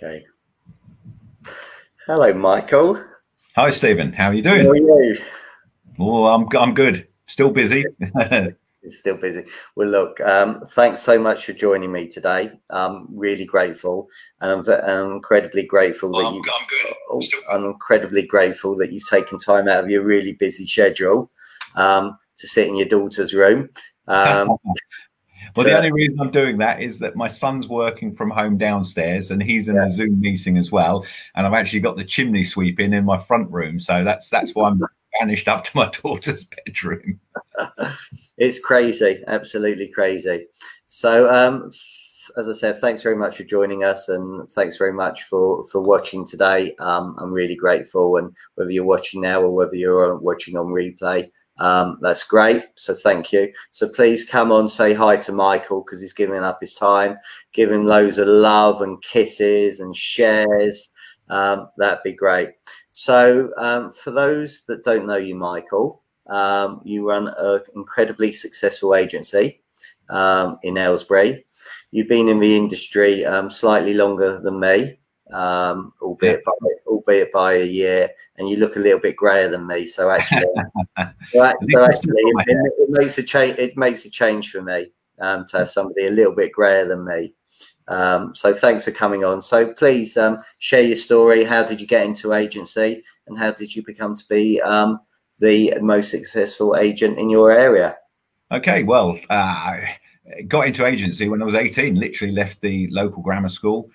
Okay. Hello, Michael. Hi, Stephen. How are you doing? How are you? Oh, I'm good. Still busy. It's still busy. Well, look, thanks so much for joining me today. I'm really grateful, and I'm incredibly grateful that you. I'm good. I'm incredibly grateful that you've taken time out of your really busy schedule to sit in your daughter's room. Well, the only reason I'm doing that is that my son's working from home downstairs, and he's in a Zoom meeting as well. And I've actually got the chimney sweeping in my front room, so that's why I'm vanished up to my daughter's bedroom. It's crazy, absolutely crazy. So, as I said, thanks very much for joining us, and thanks very much for watching today. I'm really grateful, and whether you're watching now or whether you're watching on replay, that's great. So thank you. So please come on, say hi to Michael, because he's giving up his time. Give him loads of love and kisses and shares. That'd be great. So for those that don't know you, Michael, you run an incredibly successful agency in Aylesbury. You've been in the industry slightly longer than me, albeit by a year, and you look a little bit grayer than me. So actually, it makes a change. It makes a change for me to have somebody a little bit grayer than me. So thanks for coming on. So please share your story. How did you get into agency, and how did you become to be the most successful agent in your area? Okay, well, I got into agency when I was 18, literally left the local grammar school,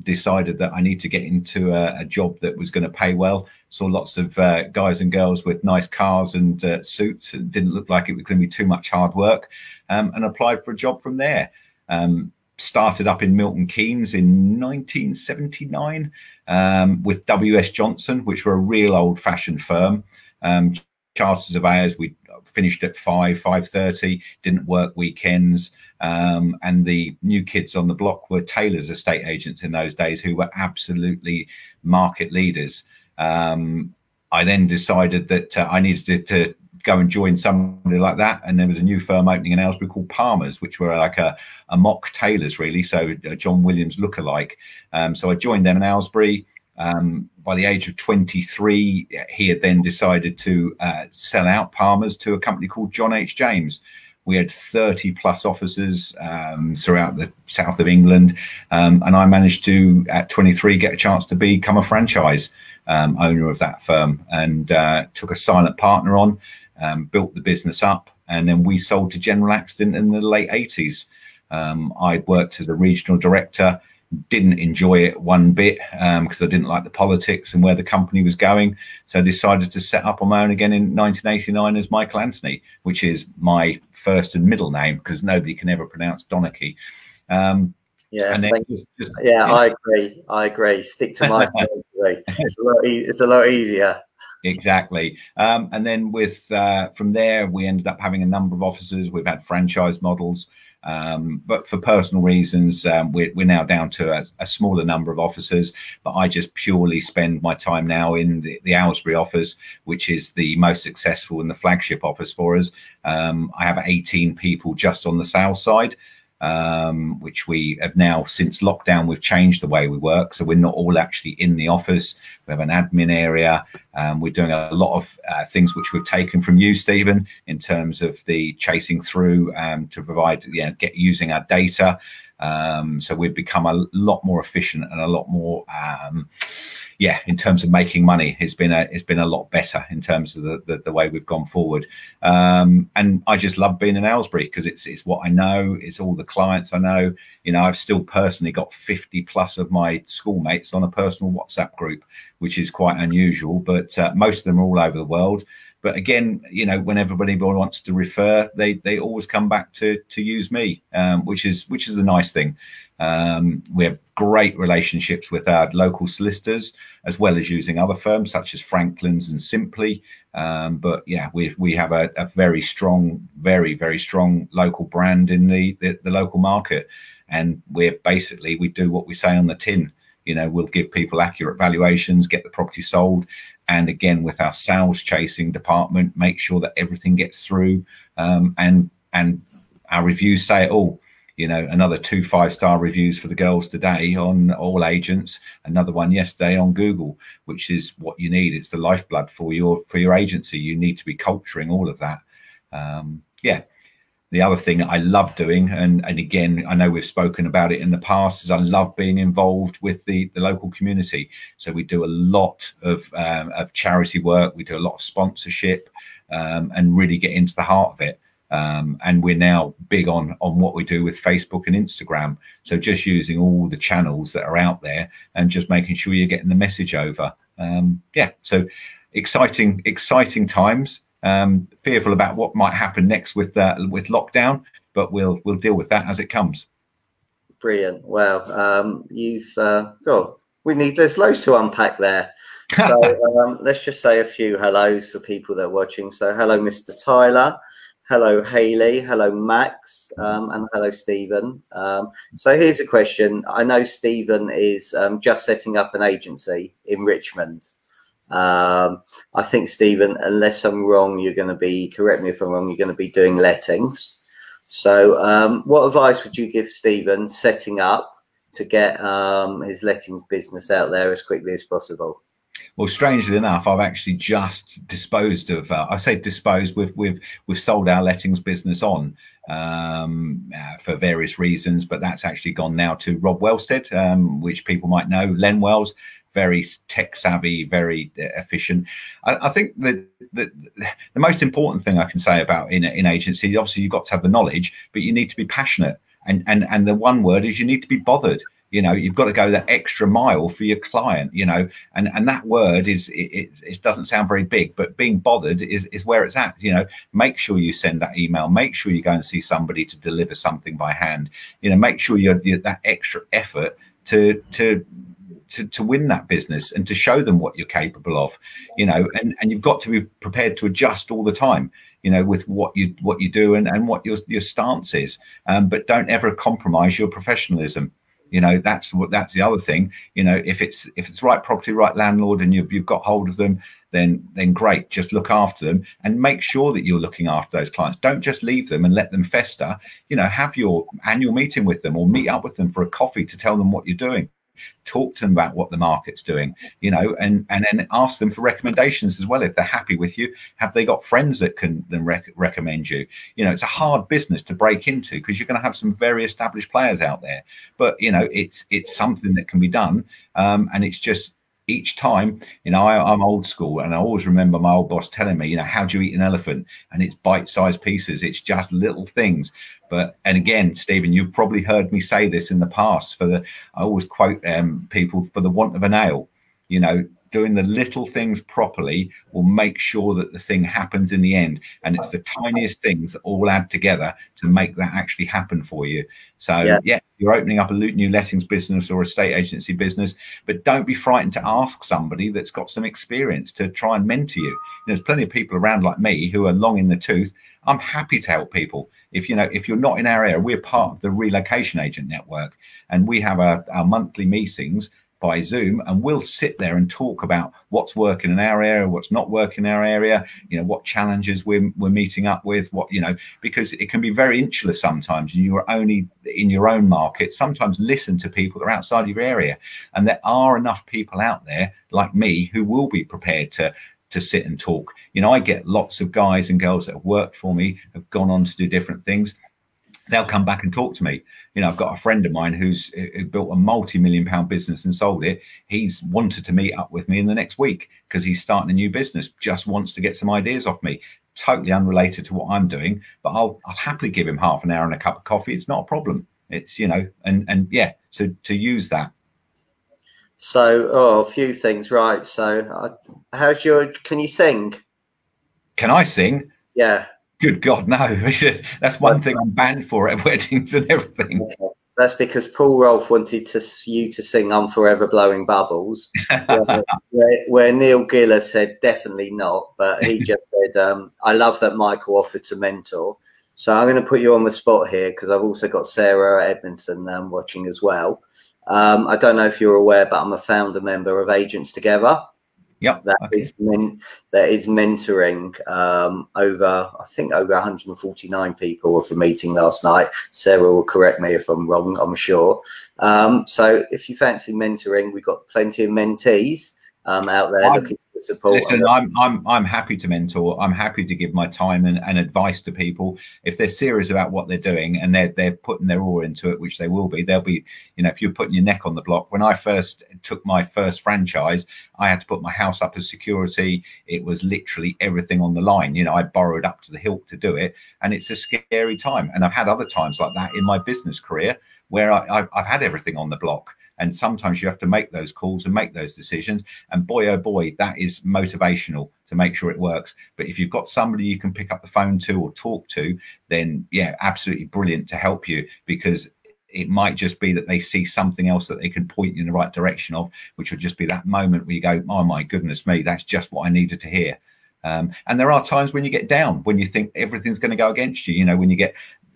decided that I need to get into a job that was going to pay well. Saw lots of guys and girls with nice cars and suits. It didn't look like it was going to be too much hard work, and applied for a job from there. Started up in Milton Keynes in 1979 with W.S. Johnson, which were a real old-fashioned firm. Chartered surveyors, we finished at 5:30, didn't work weekends, and the new kids on the block were tailors, estate agents in those days, who were absolutely market leaders. I then decided that I needed to go and join somebody like that, and there was a new firm opening in Aylesbury called Palmer's, which were like a mock tailors, really, so John Williams lookalike. So I joined them in Aylesbury. By the age of 23, he had then decided to sell out Palmer's to a company called John H. James. We had 30 plus offices throughout the south of England, and I managed to, at 23, get a chance to become a franchise owner of that firm, and took a silent partner on, built the business up, and then we sold to General Accident in the late 80s. I'd worked as a regional director. Didn't enjoy it one bit because I didn't like the politics and where the company was going. So I decided to set up on my own again in 1989 as Michael Anthony, which is my first and middle name because nobody can ever pronounce Donnachie. I agree. Stick to my it's a lot easier. Exactly. And then from there, we ended up having a number of offices. We've had franchise models. But for personal reasons, we're now down to a smaller number of offices, but I just purely spend my time now in the Aylesbury office, which is the most successful and the flagship office for us. I have 18 people just on the sales side, which we have now, since lockdown, we've changed the way we work. So we're not all actually in the office. We have an admin area. We're doing a lot of things which we've taken from you, Stephen, in terms of the chasing through to provide, using our data. So we've become a lot more efficient and a lot more, in terms of making money. It's been a lot better in terms of the way we've gone forward. And I just love being in Aylesbury because it's what I know. It's all the clients I know. I've still personally got 50 plus of my schoolmates on a personal WhatsApp group, which is quite unusual, but most of them are all over the world. But again, when everybody wants to refer, they always come back to use me, which is a nice thing. We have great relationships with our local solicitors, as well as using other firms such as Franklin's and Simply. But yeah, we have a very strong, very, very strong local brand in the local market. And we do what we say on the tin. We'll give people accurate valuations, get the property sold. And again, with our sales chasing department, make sure that everything gets through. And our reviews say it all. You know, another 2 5-star reviews for the girls today on All Agents, another one yesterday on Google, which is what you need. It's the lifeblood for your agency. You need to be culturing all of that. Yeah. The other thing I love doing, and again, I know we've spoken about it in the past, is I love being involved with the local community. So we do a lot of charity work. We do a lot of sponsorship, and really get into the heart of it. And we're now big on what we do with Facebook and Instagram. So just using all the channels that are out there and just making sure you're getting the message over. Yeah, so exciting times. Fearful about what might happen next with lockdown, but we'll deal with that as it comes. Brilliant. Well, there's loads to unpack there. So let's just say a few hellos for people that are watching. So hello, Mr. Tyler. Hello, Hayley. Hello, Max. And hello, Stephen. So here's a question. I know Stephen is just setting up an agency in Richmond. I think, Stephen, unless I'm wrong, you're going to be, correct me if I'm wrong, you're going to be doing lettings. So what advice would you give Stephen setting up to get his lettings business out there as quickly as possible? Well, strangely enough, I've actually just disposed of, I say disposed, we've sold our lettings business on for various reasons, but that's actually gone now to Rob Wellstead, which people might know, Len Wells. Very tech savvy, very efficient. I think that the most important thing I can say about in agency, obviously you've got to have the knowledge, but you need to be passionate. And the one word is you need to be bothered. You know, you've got to go that extra mile for your client, you know, and that word is, it doesn't sound very big, but being bothered is where it's at. You know, make sure you send that email, make sure you go and see somebody to deliver something by hand, you know, make sure you're that extra effort to win that business and to show them what you're capable of, you know, and you've got to be prepared to adjust all the time, you know, with what you do and what your stance is, but don't ever compromise your professionalism. You know, that's the other thing. You know, if it's right property, right landlord, and you've got hold of them, then great. Just look after them and make sure that you're looking after those clients. Don't just leave them and let them fester. You know, have your annual meeting with them or meet up with them for a coffee to tell them what you're doing. Talk to them about what the market's doing, you know, and then ask them for recommendations as well. If they're happy with you, have they got friends that can then recommend you? You know, it's a hard business to break into because you're going to have some very established players out there, but you know, it's something that can be done, and it's just each time, you know, I'm old school, and I always remember my old boss telling me, you know, how do you eat an elephant? And it's bite-sized pieces. It's just little things. But, and again, Stephen, you've probably heard me say this in the past, I always quote people, for the want of a nail, you know, doing the little things properly will make sure that the thing happens in the end. And it's the tiniest things that all add together to make that actually happen for you. So yeah, you're opening up a new lettings business or estate agency business, but don't be frightened to ask somebody that's got some experience to try and mentor you. There's plenty of people around like me who are long in the tooth. I'm happy to help people. If you're not in our area, we're part of the Relocation Agent Network, and we have our monthly meetings by Zoom, and we'll sit there and talk about what's working in our area, what's not working in our area, you know, what challenges we're meeting up with, what, you know, because it can be very insular sometimes, and you're only in your own market. Sometimes listen to people that are outside of your area, and there are enough people out there like me who will be prepared to sit and talk. You know, I get lots of guys and girls that have worked for me, have gone on to do different things. They'll come back and talk to me. You know, I've got a friend of mine who built a multi-million-pound business and sold it. He's wanted to meet up with me in the next week because he's starting a new business, just wants to get some ideas off me. Totally unrelated to what I'm doing, but I'll happily give him half an hour and a cup of coffee. It's not a problem. It's, you know, and yeah, so to use that. So, a few things, right? So, can you sing? Can I sing? Yeah. Good God, no. That's one thing I'm banned for at weddings and everything. Okay. That's because Paul Rolfe wanted you to sing "I'm Forever Blowing Bubbles," where Neil Giller said definitely not, but he just said, I love that Michael offered to mentor. So I'm going to put you on the spot here because I've also got Sarah Edmondson watching as well. I don't know if you're aware, but I'm a founder member of Agents Together. Yep. That is mentoring over, I think, over 149 people of the meeting last night. Sarah will correct me if I'm wrong, I'm sure. So if you fancy mentoring, we've got plenty of mentees out there looking for support. Listen, I'm happy to mentor. I'm happy to give my time and advice to people if they're serious about what they're doing and they're putting their all into it, which they will be. They'll be, you know, if you're putting your neck on the block. When I first took my first franchise, I had to put my house up as security. It was literally everything on the line. You know, I borrowed up to the hilt to do it, and it's a scary time. And I've had other times like that in my business career where I've had everything on the block. And sometimes you have to make those calls and make those decisions. And boy, oh boy, that is motivational to make sure it works. But if you've got somebody you can pick up the phone to or talk to, then yeah, absolutely brilliant to help you, because it might just be that they see something else that they can point you in the right direction of, which will just be that moment where you go, oh my goodness me, that's just what I needed to hear. And there are times when you get down, when you think everything's going to go against you, you know, when you get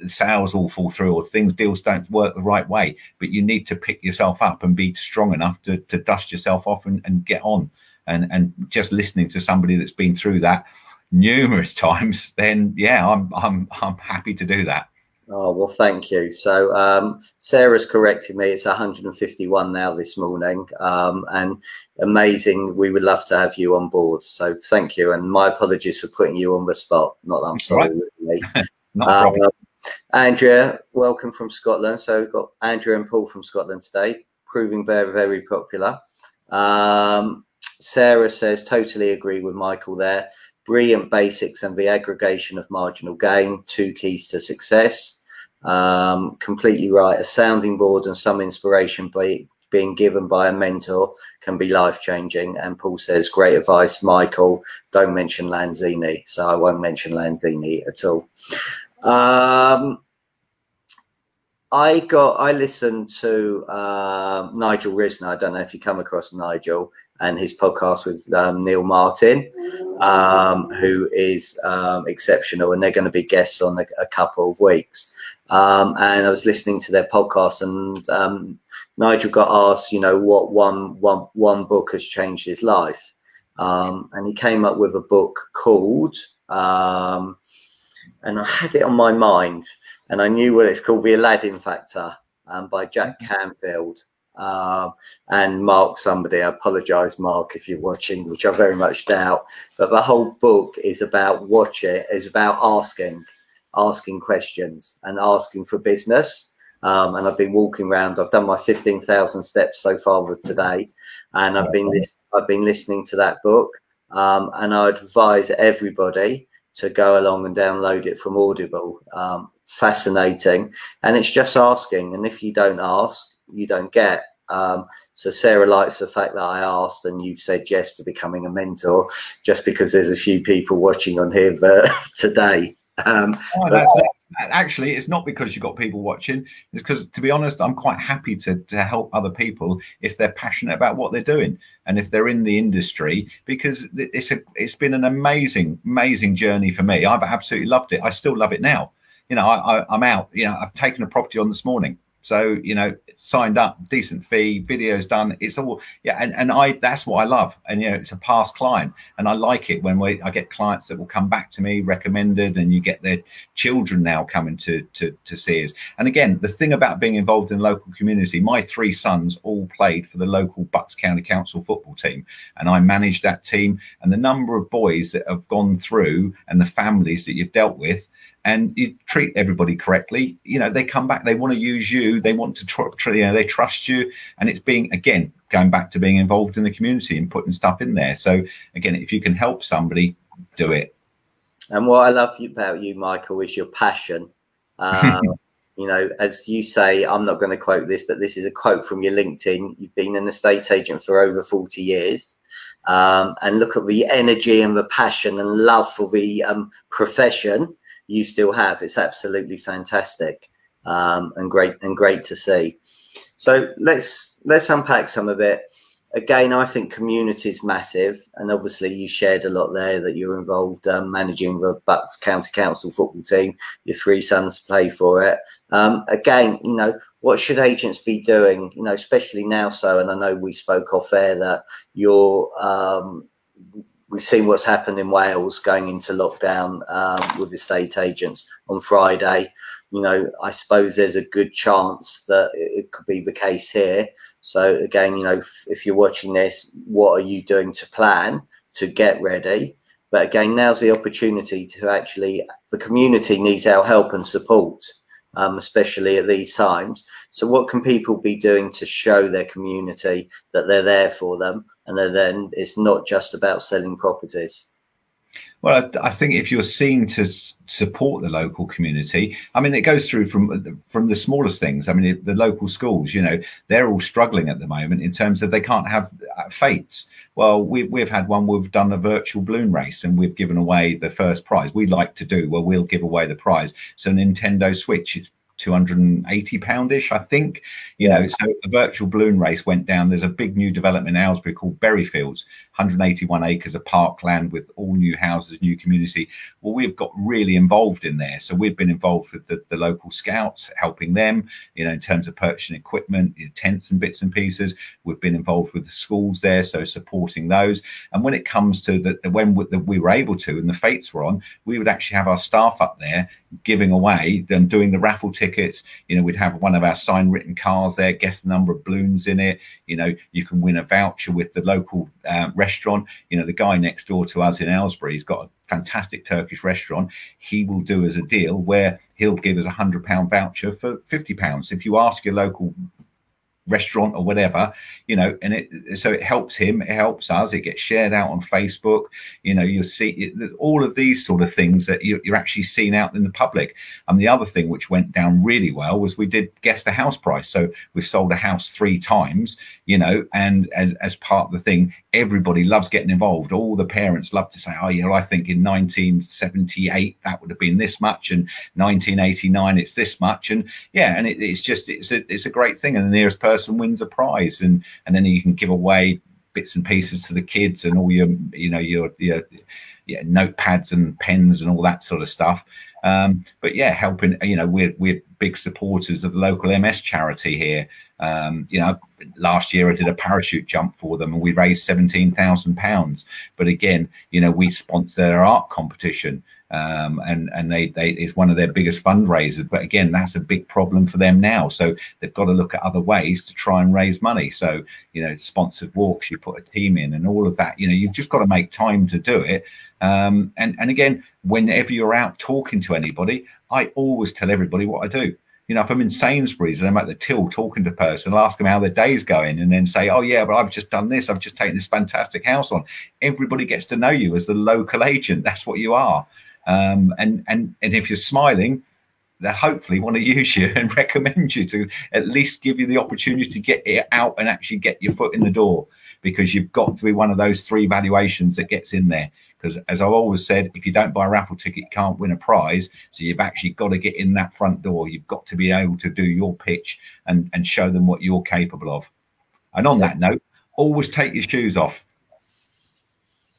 sales all fall through or deals don't work the right way, but you need to pick yourself up and be strong enough to dust yourself off and get on. And just listening to somebody that's been through that numerous times, then yeah, I'm happy to do that. Oh, well, thank you. So Sarah's corrected me. It's 151 now this morning, and amazing. We would love to have you on board. So thank you. And my apologies for putting you on the spot. Not that I'm sorry. Really. Not a problem. Andrea, welcome from Scotland. So we've got Andrea and Paul from Scotland today, proving very, very popular. Sarah says, totally agree with Michael there. Brilliant basics and the aggregation of marginal gain, 2 keys to success. Completely right. A sounding board and some inspiration being given by a mentor can be life-changing. And Paul says, great advice, Michael. Don't mention Lanzini. So I won't mention Lanzini at all. I listened to Nigel Risner. I don't know if you come across Nigel and his podcast with Neil Martin, who is exceptional, and they're going to be guests on a couple of weeks. And I was listening to their podcast, and Nigel got asked, you know, what one book has changed his life, and he came up with a book called, and I had it on my mind, and I knew what it's called, The Aladdin Factor, by Jack Canfield. And Mark somebody, I apologize, Mark, if you're watching, which I very much doubt, but the whole book is about asking questions and asking for business. And I've been walking around, I've done my 15,000 steps so far with today, and I've been listening to that book, and I advise everybody to go along and download it from Audible. Fascinating, and it's just asking, and if you don't ask, you don't get. So Sarah likes the fact that I asked and you've said yes to becoming a mentor, just because there's a few people watching on here today. Actually, it's not because you've got people watching. It's because, to be honest, I'm quite happy to help other people if they're passionate about what they're doing and if they're in the industry, because it's been an amazing journey for me. I've absolutely loved it. I still love it now. You know, I'm out. You know, I've taken a property on this morning. So, you know, signed up, decent fee, videos done. It's all, yeah. And that's what I love. And, you know, it's a past client. And I like it when I get clients that will come back to me recommended, and you get their children now coming to see us. And again, the thing about being involved in local community, my 3 sons all played for the local Bucks County Council football team. And I managed that team, and the number of boys that have gone through and the families that you've dealt with, and you treat everybody correctly, you know, they come back, they want to use you, they want to, you know, they trust you. And it's again, going back to being involved in the community and putting stuff in there. So again, if you can help somebody, do it. And what I love about you, Michael, is your passion. You know, as you say, I'm not going to quote this, but this is a quote from your LinkedIn. You've been an estate agent for over 40 years. And look at the energy and the passion and love for the profession you still have. It's absolutely fantastic, and great to see. So let's unpack some of it. Again, I think community is massive, and obviously you shared a lot there that you're involved managing the Bucks County Council football team. Your 3 sons play for it. Again, you know, what should agents be doing? You know, especially now. So, and I know we spoke off air that you're we've seen what's happened in Wales going into lockdown with estate agents on Friday. You know, I suppose there's a good chance that it could be the case here. So again, you know, if you're watching this, what are you doing to plan to get ready? But again, now's the opportunity to actually, the community needs our help and support, especially at these times. So what can people be doing to show their community that they're there for them, and then it's not just about selling properties? Well, I think if you're seen to support the local community, I mean, it goes through from the smallest things. I mean, the local schools, you know, they're all struggling at the moment in terms of they can't have fetes. Well, we've had one, we've done a virtual balloon race and we've given away the first prize. We like to do, well, we'll give away the prize. So Nintendo Switch, it's £280-ish, I think. You know, so a virtual balloon race went down. There's a big new development in Aylesbury called Berryfields, 181 acres of parkland with all new houses, new community. Well, we've got really involved in there. So we've been involved with the local scouts, helping them, you know, in terms of purchasing equipment, tents and bits and pieces. We've been involved with the schools there, so supporting those. And when it comes to when we were able to, and the fates were on, we would actually have our staff up there giving away, them doing the raffle tickets. You know, we'd have one of our sign written cars there, guess the number of balloons in it. You know, you can win a voucher with the local restaurant. You know, the guy next door to us in Aylesbury, he's got a fantastic Turkish restaurant. He will do us a deal where he'll give us £100 voucher for £50. If you ask your local restaurant or whatever, you know, and so it helps him, it helps us, it gets shared out on Facebook. You know, you'll see all of these sort of things that you're actually seeing out in the public. And the other thing which went down really well was we did guess the house price. So we've sold a house 3 times, you know, and as part of the thing, everybody loves getting involved. All the parents love to say, oh yeah, I think in 1978 that would have been this much, and 1989 it's this much, and yeah, and it's a great thing. And the nearest person wins a prize, and then you can give away bits and pieces to the kids and all your, you know, your notepads and pens and all that sort of stuff. But yeah, helping, you know, we're big supporters of the local MS charity here. You know, last year I did a parachute jump for them and we raised £17,000. But again, you know, we sponsor their art competition, and they it's one of their biggest fundraisers. But again, that's a big problem for them now. So they've got to look at other ways to try and raise money. So, you know, sponsored walks, you put a team in and all of that. You know, you've just got to make time to do it. And again, whenever you're out talking to anybody, I always tell everybody what I do. You know, if I'm in Sainsbury's and I'm at the till talking to a person, I'll ask them how their day's going and then say, oh yeah, but I've just done this. I've just taken this fantastic house on. Everybody gets to know you as the local agent. That's what you are. And if you're smiling, they hopefully want to use you and recommend you to at least give you the opportunity to get it out and actually get your foot in the door, because you've got to be one of those 3 valuations that gets in there. Because as I've always said, if you don't buy a raffle ticket, you can't win a prize. So you've actually got to get in that front door. You've got to be able to do your pitch and show them what you're capable of. And on that note, always take your shoes off.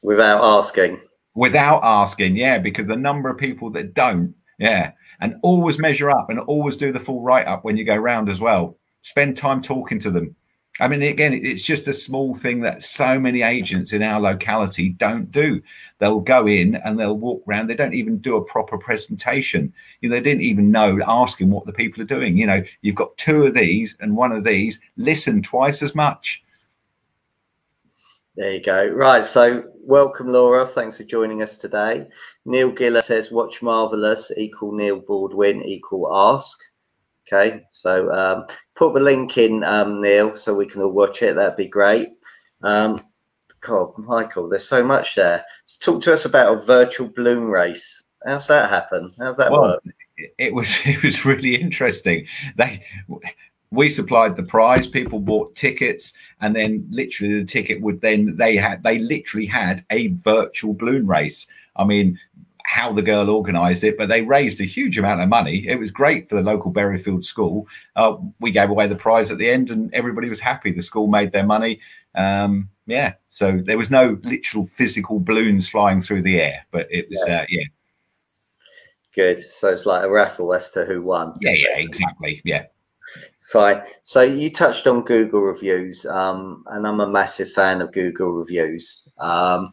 Without asking. Without asking, yeah, because the number of people that don't, yeah. And always measure up and always do the full write-up when you go round as well. Spend time talking to them. I mean, again, it's just a small thing that so many agents in our locality don't do. They'll go in and they'll walk around. They don't even do a proper presentation. You know, they didn't even know, asking what the people are doing. You know, you've got 2 of these and 1 of these. Listen twice as much. There you go. Right. So welcome, Laura. Thanks for joining us today. Neil Giller says, watch Marvellous = Neil Baldwin = ask. Okay, so put the link in, Neil, so we can all watch it. That'd be great. God, Michael, there's so much there. So talk to us about a virtual balloon race. How's that happen? How's that work? It was really interesting. We supplied the prize, people bought tickets, and then literally the ticket would then they literally had a virtual balloon race. I mean, how the girl organized it, but they raised a huge amount of money. It was great for the local Berryfield school. We gave away the prize at the end and everybody was happy. The school made their money. Yeah, so there was no literal physical balloons flying through the air, but it was yeah. Good. So it's like a raffle as to who won. Yeah, exactly. Yeah. Fine. So you touched on Google reviews, and I'm a massive fan of Google reviews. So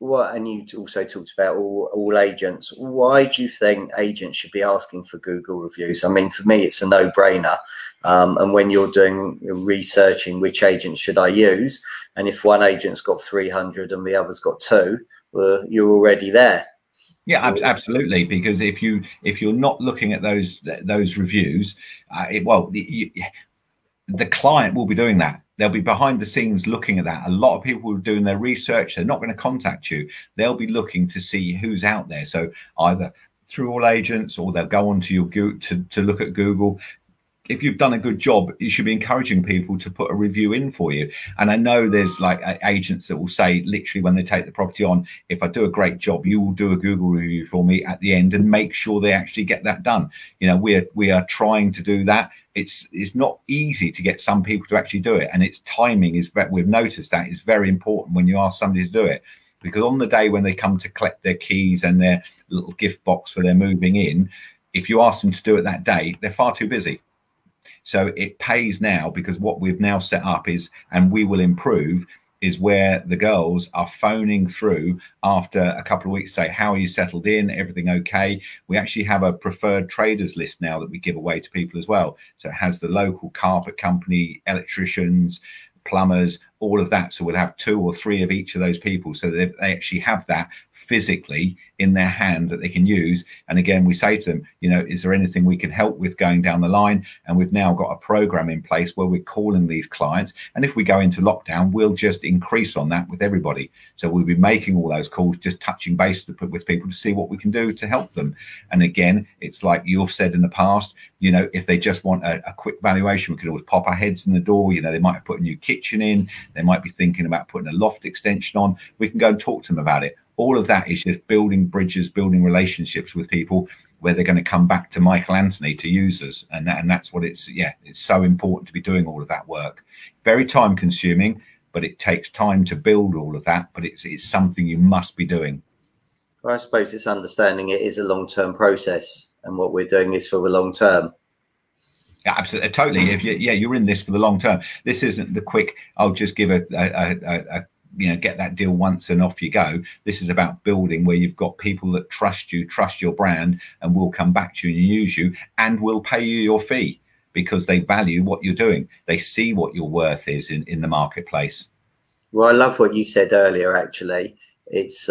and you also talked about all agents. Why do you think agents should be asking for Google reviews? I mean, for me, it's a no-brainer. And when you're doing researching which agents should I use, and if one agent's got 300 and the other's got 2, well, you're already there. Yeah, absolutely. Because if you're not looking at those reviews, the client will be doing that. They'll be behind the scenes looking at that. A lot of people are doing their research. They're not going to contact you. They'll be looking to see who's out there. So either through all agents, or they'll go onto your to look at Google. If you've done a good job, you should be encouraging people to put a review in for you. And I know there's like agents that will say literally when they take the property on, if I do a great job, you will do a Google review for me at the end, and make sure they actually get that done. You know, we are trying to do that. It's not easy to get some people to actually do it, and its timing is, we've noticed that is very important when you ask somebody to do it, because on the day when they come to collect their keys and their little gift box for their moving in, if you ask them to do it that day, they're far too busy. So it pays now, because what we've now set up is, and we will improve, is where the girls are phoning through after a couple of weeks, say, how are you settled in? Everything okay? We actually have a preferred traders list now that we give away to people as well. So it has the local carpet company, electricians, plumbers, all of that. So we'll have 2 or 3 of each of those people, so that they actually have that physically in their hand that they can use. And again, we say to them, you know, is there anything we can help with going down the line? And we've now got a program in place where we're calling these clients, and if we go into lockdown, we'll just increase on that with everybody. So we'll be making all those calls, just touching base with people to see what we can do to help them. And again, it's like you've said in the past, you know, if they just want a quick valuation, we could always pop our heads in the door. You know, they might have put a new kitchen in, they might be thinking about putting a loft extension on. We can go and talk to them about it. All of that is just building bridges, building relationships with people where they're going to come back to Michael Anthony to use us. And that's what it's so important to be doing all of that work. Very time consuming, but it takes time to build all of that. But it's something you must be doing. Well, I suppose it's understanding it is a long-term process, and what we're doing is for the long term. Yeah, absolutely, totally. If you're in this for the long term, this isn't the quick, I'll just give a you know, get that deal once and off you go. This is about building where you've got people that trust you, trust your brand, and will come back to you and use you, and will pay you your fee because they value what you're doing. They see what your worth is in the marketplace. Well, I love what you said earlier, actually. It's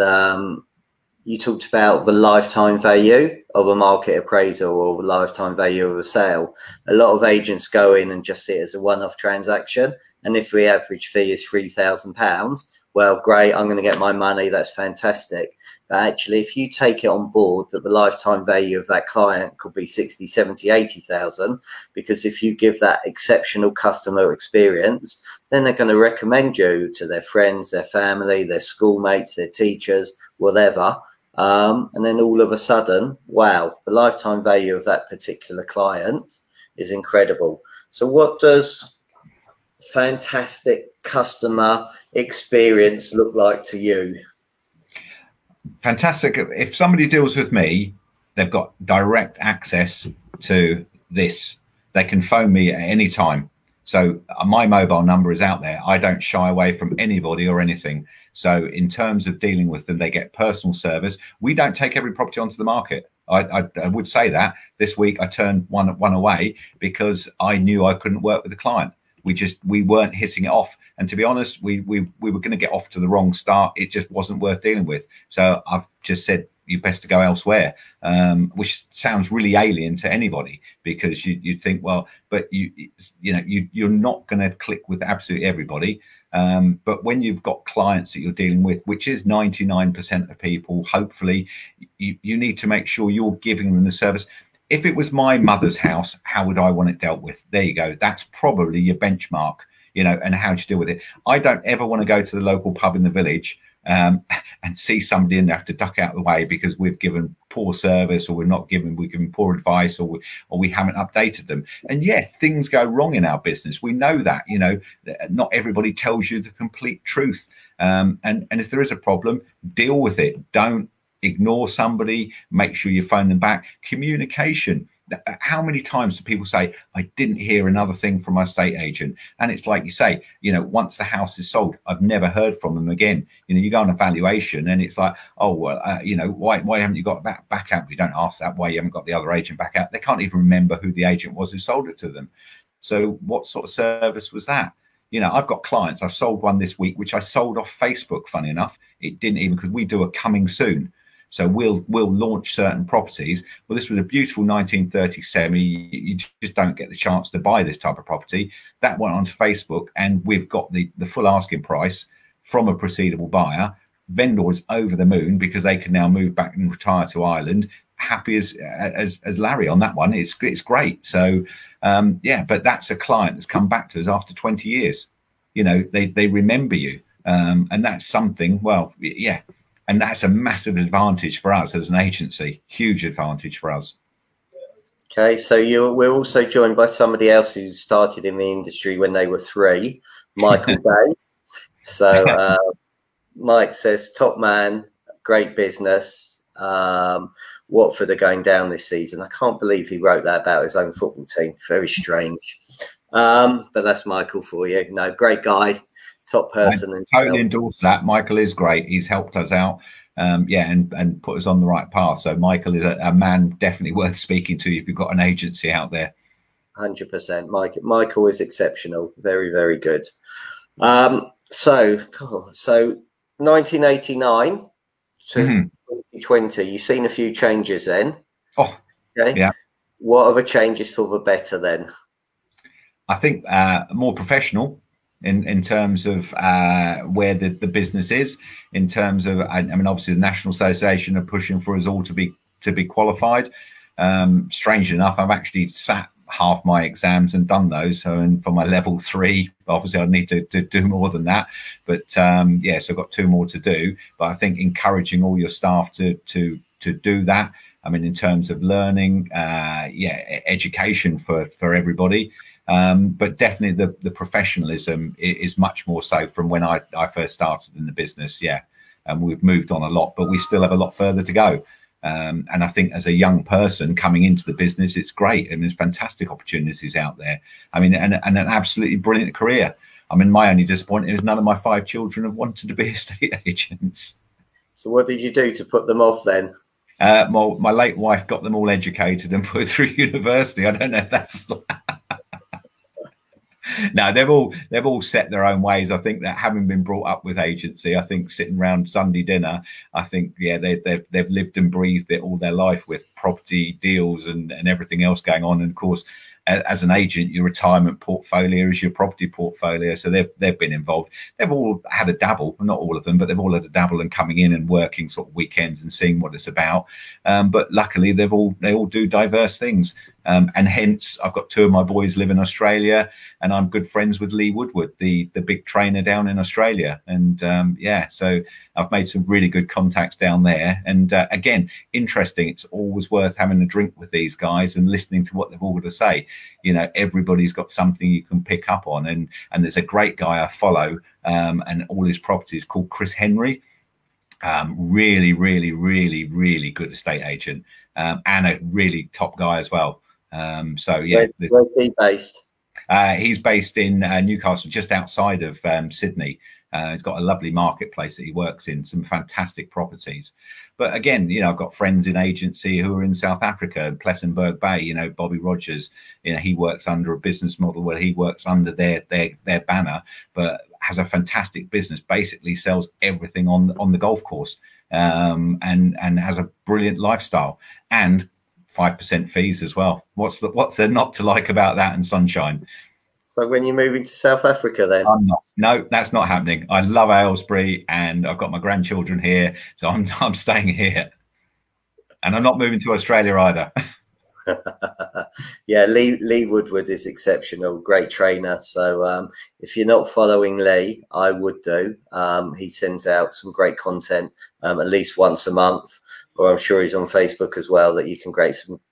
you talked about the lifetime value of a market appraisal, or the lifetime value of a sale. A lot of agents go in and just see it as a one-off transaction. And if the average fee is £3,000, well, great, I'm going to get my money. That's fantastic. But actually, if you take it on board that the lifetime value of that client could be 60, 70, 80,000, because if you give that exceptional customer experience, then they're going to recommend you to their friends, their family, their schoolmates, their teachers, whatever. And then all of a sudden, wow, the lifetime value of that particular client is incredible. So what does fantastic customer experience look like to you? Fantastic. If somebody deals with me, they've got direct access to this. They can phone me at any time. So my mobile number is out there. I don't shy away from anybody or anything. So in terms of dealing with them, they get personal service. We don't take every property onto the market. I would say that this week I turned one away because I knew I couldn't work with the client. We weren't hitting it off. And to be honest, we were going to get off to the wrong start. It just wasn't worth dealing with. So I've just said, you're best to go elsewhere, which sounds really alien to anybody, because you'd think, well, but you're not going to click with absolutely everybody. But when you've got clients that you're dealing with, which is 99% of people, hopefully, you need to make sure you're giving them the service. If it was my mother's house, how would I want it dealt with? There you go. That's probably your benchmark, and how do you deal with it? I don't ever want to go to the local pub in the village and see somebody in there have to duck out of the way because we've given poor service, or we've given poor advice, or we haven't updated them. And yes, things go wrong in our business. We know that, not everybody tells you the complete truth. And if there is a problem, deal with it. Don't ignore somebody. Make sure you phone them back. Communication. how many times do people say, I didn't hear another thing from my estate agent? And it's like you say, you know, once the house is sold, I've never heard from them again. You know, you go on a valuation and it's like, oh, well, you know, why haven't you got that back out? We don't ask that, why you haven't got the other agent back out. They can't even remember who the agent was who sold it to them. So what sort of service was that? You know, I've got clients, I've sold one this week, which I sold off Facebook, funny enough. It didn't even, because we do a coming soon. So we'll launch certain properties. Well, this was a beautiful 1937. You just don't get the chance to buy this type of property. That went onto Facebook, and we've got the full asking price from a proceedable buyer. Vendor is over the moon because they can now move back and retire to Ireland. Happy as Larry on that one. It's great. So yeah, but that's a client that's come back to us after 20 years. You know, they remember you, and that's something. Well, yeah. And that's a massive advantage for us as an agency, huge advantage for us. Okay, so we're also joined by somebody else who started in the industry when they were 3, Michael Day. So Mike says, top man, great business. Watford are going down this season. I can't believe he wrote that about his own football team. Very strange. But that's Michael for you. No, great guy. Top person. And totally endorse that. Michael is great. He's helped us out, yeah, and put us on the right path. So Michael is a man definitely worth speaking to if you've got an agency out there. 100%. Michael is exceptional. Very, very good. So 1989 to 2020, you've seen a few changes then. Oh, okay. Yeah. What are the changes for the better then? I think more professional. In terms of where the business is, in terms of, I mean, obviously the National Association are pushing for us all to be qualified. Strangely enough, I've actually sat half my exams and done those. So, and for my level 3, obviously I need to do more than that. But yeah, so I've got 2 more to do. But I think encouraging all your staff to do that. I mean, in terms of learning, yeah, education for everybody. But definitely the professionalism is much more so from when I first started in the business. Yeah. And we've moved on a lot, but we still have a lot further to go. And I think as a young person coming into the business, it's great. And there's fantastic opportunities out there. I mean, and an absolutely brilliant career. I mean, my only disappointment is none of my 5 children have wanted to be estate agents. So what did you do to put them off then? My late wife got them all educated and put through university. I don't know if that's... No, they've all set their own ways. I think that having been brought up with agency, I think sitting around Sunday dinner, I think, yeah, they've lived and breathed it all their life with property deals and everything else going on. And of course, as an agent, your retirement portfolio is your property portfolio. So they've been involved. They've all had a dabble, not all of them, but they've all had a dabble and coming in and working sort of weekends and seeing what it's about. But luckily, they all do diverse things. And hence, I've got 2 of my boys live in Australia, and I'm good friends with Lee Woodward, the big trainer down in Australia. And yeah, so I've made some really good contacts down there. And again, interesting. It's always worth having a drink with these guys and listening to what they've all got to say. You know, everybody's got something you can pick up on. And there's a great guy I follow, and all his properties called Chris Henry. Really, really, really, really good estate agent, and a really top guy as well. So yeah, where's he based? He's based in Newcastle, just outside of Sydney. He's got a lovely marketplace that he works in, some fantastic properties. But again, you know, I've got friends in agency who are in South Africa, Plettenberg Bay. You know, Bobby Rogers. You know, he works under a business model where he works under their banner, but has a fantastic business. Basically, sells everything on the golf course, and has a brilliant lifestyle and 5% fees as well. What's there not to like about that and sunshine? So when you're moving to South Africa then? I'm not. No, that's not happening. I love Aylesbury and I've got my grandchildren here, so I'm staying here. And I'm not moving to Australia either. Yeah, Lee Woodward is exceptional, great trainer. So if you're not following Lee, I would do. He sends out some great content at least once a month, or I'm sure he's on Facebook as well, that you can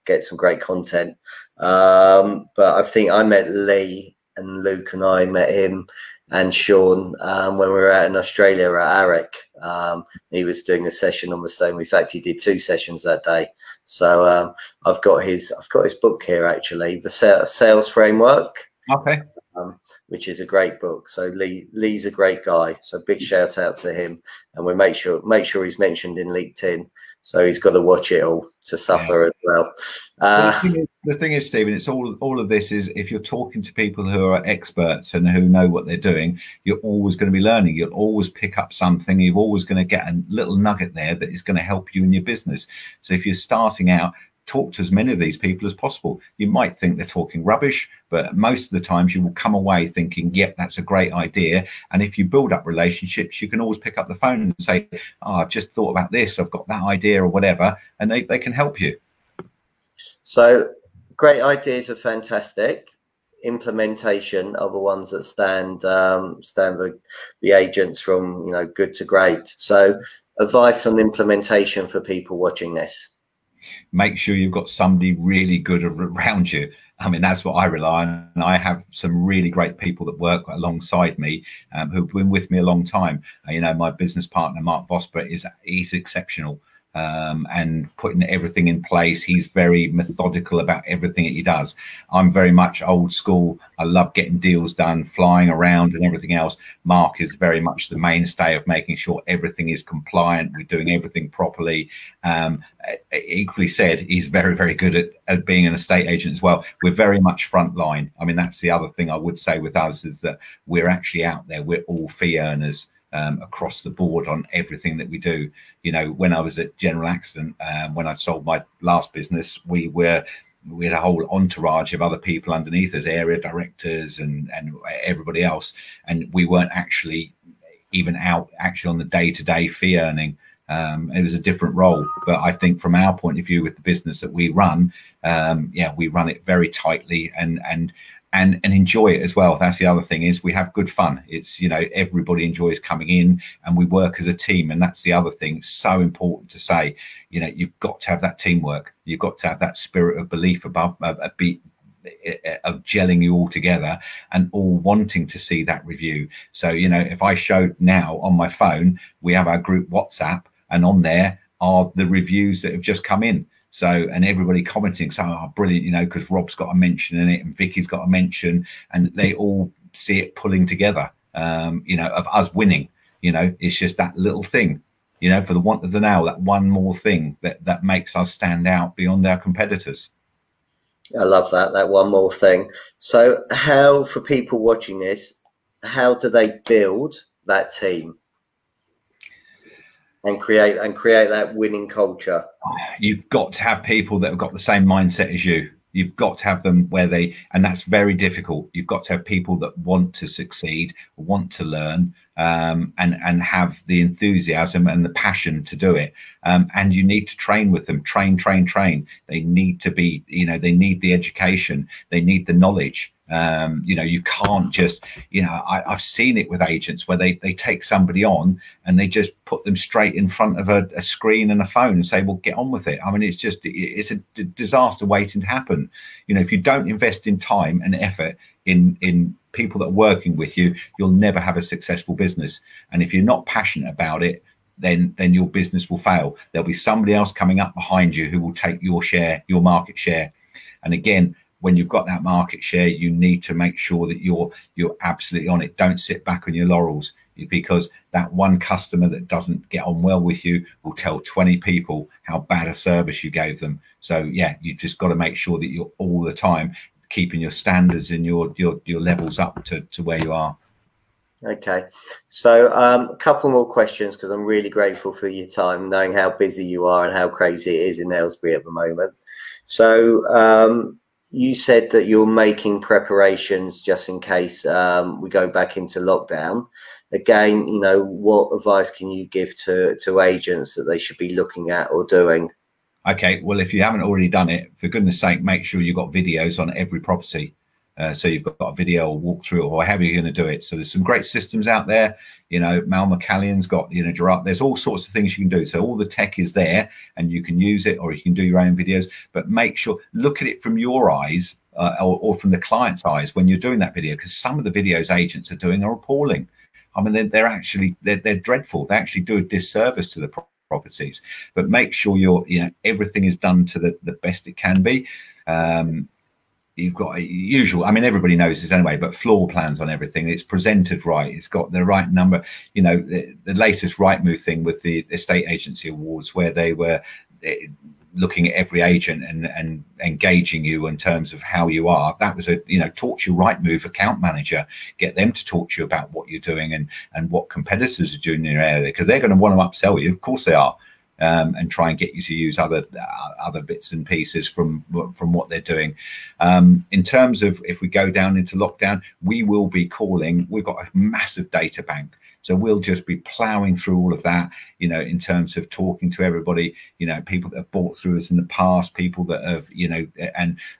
get some great content. But I think I met Lee and Luke and I met him and Sean when we were out in Australia at AREC. He was doing a session on the stone. In fact, he did 2 sessions that day. So I've got his book here, actually, the Sales Framework. Okay. Which is a great book. So Lee's a great guy. So big shout out to him, and we'll make sure he's mentioned in LinkedIn. So he's got to watch it all to suffer as well. The thing is, Stephen, it's all of this is, if you're talking to people who are experts and who know what they're doing, you're always going to be learning. You'll always pick up something. You're always going to get a little nugget there that is going to help you in your business. So if you're starting out, talk to as many of these people as possible. You might think they're talking rubbish, but most of the times you will come away thinking, yep, that's a great idea. And if you build up relationships, you can always pick up the phone and say, oh, I've just thought about this, I've got that idea or whatever, and they can help you. So great ideas are fantastic. Implementation are the ones that stand the agents from, you know, good to great. So advice on implementation for people watching this. Make sure you've got somebody really good around you. I mean, that's what I rely on. And I have some really great people that work alongside me, who've been with me a long time. You know, my business partner, Mark Vosper, he's exceptional. And putting everything in place. He's very methodical about everything that he does. I'm very much old school. I love getting deals done, flying around and everything else. Mark is very much the mainstay of making sure everything is compliant. We're doing everything properly. Equally said, he's very, very good at being an estate agent as well. We're very much frontline. I mean, that's the other thing I would say with us, is that we're actually out there. We're all fee earners. Across the board on everything that we do. You know, when I was at General Accident, when I sold my last business, we had a whole entourage of other people underneath us, area directors and everybody else, and we weren't actually even out on the day-to-day fee earning. It was a different role, but I think from our point of view with the business that we run, we run it very tightly and enjoy it as well. That's the other thing, is we have good fun. It's, you know, everybody enjoys coming in and we work as a team. And that's the other thing. It's so important to say, you know, you've got to have that teamwork. You've got to have that spirit of belief of gelling you all together and all wanting to see that review. So, you know, if I showed now on my phone, we have our group WhatsApp, and on there are the reviews that have just come in. So, and everybody commenting, so, oh, brilliant, you know, because Rob's got a mention in it and Vicky's got a mention, and they all see it pulling together, you know, of us winning. You know, it's just that little thing, you know, for the want of the now, that one more thing that makes us stand out beyond our competitors. I love that one more thing. So how, for people watching this, how do they build that team and create that winning culture? You've got to have people that have got the same mindset as you. You've got to have them where and that's very difficult. You've got to have people that want to succeed, want to learn, and have the enthusiasm and the passion to do it. And you need to train with them, train. They need to be, you know, they need the education, they need the knowledge. You know, you can't just, you know, I've seen it with agents where they take somebody on and they just put them straight in front of a screen and a phone and say, well, get on with it. I mean, it's a disaster waiting to happen. You know, if you don't invest in time and effort in people that are working with you, you'll never have a successful business. And if you're not passionate about it, then your business will fail. There'll be somebody else coming up behind you who will take your share, your market share. And again, when you've got that market share, you need to make sure that you're absolutely on it. Don't sit back on your laurels, because that one customer that doesn't get on well with you will tell 20 people how bad a service you gave them. So yeah, you just got to make sure that you're all the time keeping your standards and your levels up to where you are. Okay, so a couple more questions, because I'm really grateful for your time, knowing how busy you are and how crazy it is in Aylesbury at the moment. So you said that you're making preparations just in case we go back into lockdown. Again, you know, what advice can you give to agents that they should be looking at or doing? Okay, well, if you haven't already done it, for goodness sake, make sure you've got videos on every property. So you've got a video or walkthrough or however you're going to do it. So there's some great systems out there. You know, Mal McCallion's got, you know, Gerard, there's all sorts of things you can do. So all the tech is there and you can use it, or you can do your own videos, but make sure, look at it from your eyes or from the client's eyes when you're doing that video, because some of the videos agents are doing are appalling. I mean, they're actually dreadful. They actually do a disservice to the properties. But make sure everything is done to the best it can be. You've got a usual, I mean, everybody knows this anyway, but floor plans on everything. It's presented right. It's got the right number. You know, the latest Rightmove thing with the estate agency awards, where they were looking at every agent and engaging you in terms of how you are. That was talk to your Rightmove account manager, get them to talk to you about what you're doing and what competitors are doing in your area, because they're going to want to upsell you. Of course they are. And try and get you to use other bits and pieces from what they're doing. In terms of if we go down into lockdown, we will be calling. We've got a massive data bank, so we'll just be ploughing through all of that. You know, in terms of talking to everybody. You know, people that have bought through us in the past, people that have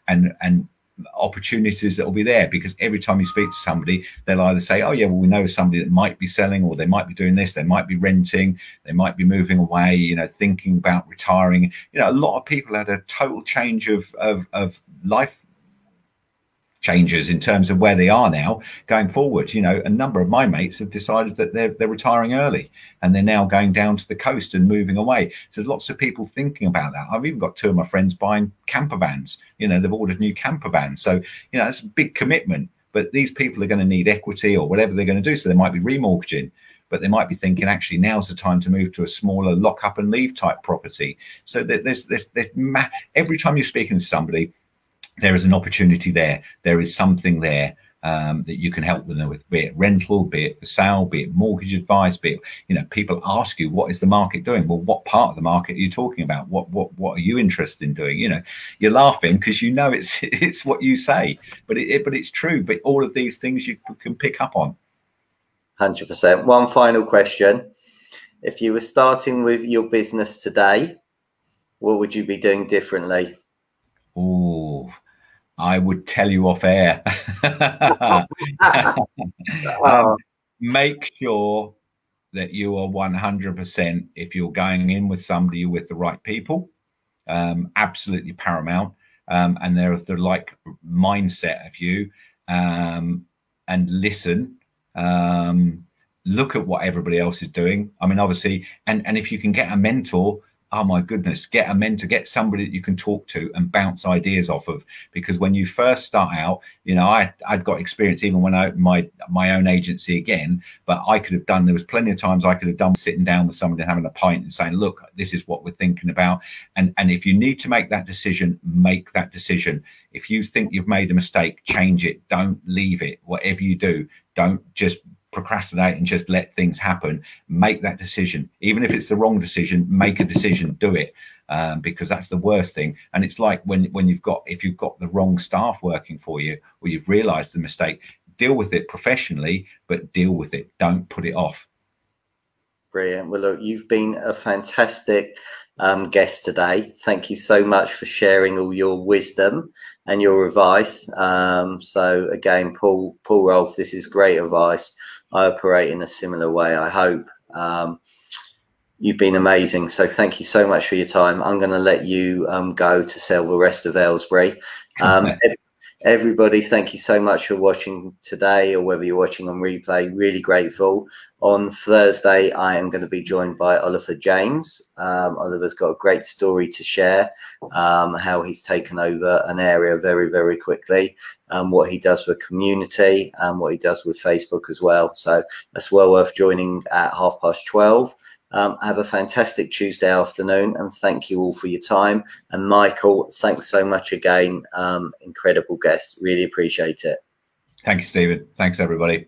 and opportunities that will be there, because every time you speak to somebody, they'll either say, oh yeah, well, we know somebody that might be selling, or they might be doing this, they might be renting, they might be moving away, you know, thinking about retiring. You know, a lot of people had a total change of life changes in terms of where they are now going forward. You know, a number of my mates have decided that they're retiring early, and they're now going down to the coast and moving away. So there's lots of people thinking about that. I've even got two of my friends buying camper vans. You know, they've ordered new camper vans. So, you know, it's a big commitment, but these people are going to need equity or whatever they're going to do. So they might be remortgaging, but they might be thinking, actually, now's the time to move to a smaller lock up and leave type property. So there's every time you're speaking to somebody, there is an opportunity there. There is something there that you can help them with, be it rental, be it for sale, be it mortgage advice, be it, you know, people ask you, what is the market doing? Well, what part of the market are you talking about? What are you interested in doing? You know, you're laughing because you know it's what you say, but it's true. But all of these things you can pick up on. 100%. One final question. If you were starting with your business today, what would you be doing differently? Oh, I would tell you off air. Make sure that you are 100%, if you're going in with somebody, you're with the right people. Absolutely paramount. And they're of the like mindset of you. And listen. Look at what everybody else is doing. I mean, obviously, and if you can get a mentor, oh my goodness, get a mentor, get somebody that you can talk to and bounce ideas off of. Because when you first start out, you know, I'd got experience even when my own agency again, but I could have done, there was plenty of times I could have done sitting down with somebody and having a pint and saying, look, this is what we're thinking about. And if you need to make that decision, make that decision. If you think you've made a mistake, change it. Don't leave it. Whatever you do, don't just procrastinate and just let things happen. Make that decision. Even if it's the wrong decision, make a decision, do it. Because that's the worst thing. And it's like when you've got the wrong staff working for you, or you've realized the mistake, deal with it professionally, but deal with it. Don't put it off. Brilliant. Well, look, you've been a fantastic guest today. Thank you so much for sharing all your wisdom and your advice. So again, Paul Rolfe, this is great advice. I operate in a similar way, I hope. You've been amazing. So thank you so much for your time. I'm going to let you go to sell the rest of Aylesbury. Everybody, thank you so much for watching today, or whether you're watching on replay. Really grateful. On Thursday, I am going to be joined by Oliver James. Oliver's got a great story to share, how he's taken over an area very, very quickly, what he does for community, and what he does with Facebook as well. So that's well worth joining at 12:30. Have a fantastic Tuesday afternoon, and thank you all for your time. And Michael, thanks so much again. Incredible guest. Really appreciate it. Thank you, Stephen. Thanks, everybody.